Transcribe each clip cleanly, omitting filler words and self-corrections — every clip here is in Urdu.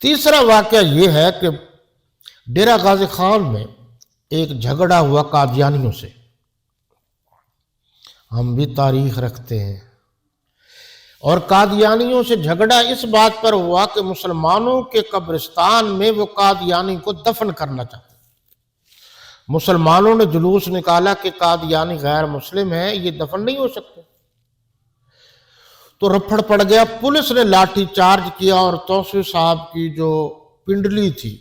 تیسرا واقعہ یہ ہے کہ ڈیرہ غازی خان میں ایک جھگڑا ہوا قادیانیوں سے. ہم بھی تاریخ رکھتے ہیں. اور قادیانیوں سے جھگڑا اس بات پر ہوا کہ مسلمانوں کے قبرستان میں وہ قادیانی کو دفن کرنا چاہتے. مسلمانوں نے جلوس نکالا کہ قادیانی غیر مسلم ہیں، یہ دفن نہیں ہو سکتے. تو رپھڑ پڑ گیا. پولیس نے لاٹھی چارج کیا اور توسیع صاحب کی جو پنڈلی تھی،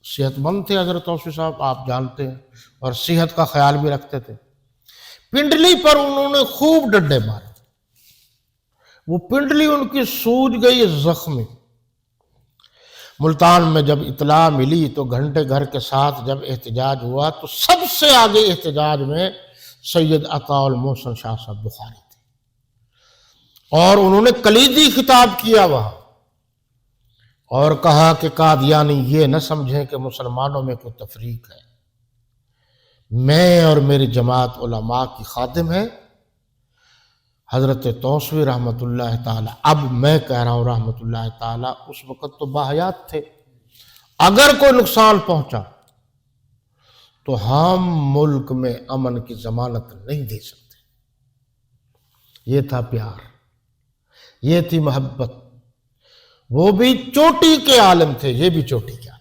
صحت مند تھے حضرت توسیع صاحب، آپ جانتے ہیں، اور صحت کا خیال بھی رکھتے تھے. پنڈلی پر انہوں نے خوب ڈنڈے مارے. وہ پنڈلی ان کی سوج گئی زخمی. ملتان میں جب اطلاع ملی تو گھنٹے گھر کے ساتھ جب احتجاج ہوا تو سب سے آگے احتجاج میں سید عطاء المحسن شاہ صاحب بخاری تھے، اور انہوں نے کلیدی خطاب کیا وہاں اور کہا کہ قادیانی یہ نہ سمجھیں کہ مسلمانوں میں کوئی تفریق ہے. میں اور میری جماعت علماء کی خادم ہے. حضرت توسوی رحمۃ اللہ تعالیٰ، اب میں کہہ رہا ہوں رحمۃ اللہ تعالیٰ، اس وقت تو باحیات تھے. اگر کوئی نقصان پہنچا تو ہم ملک میں امن کی ضمانت نہیں دے سکتے. یہ تھا پیار، یہ تھی محبت. وہ بھی چوٹی کے عالم تھے، یہ بھی چوٹی کے عالم.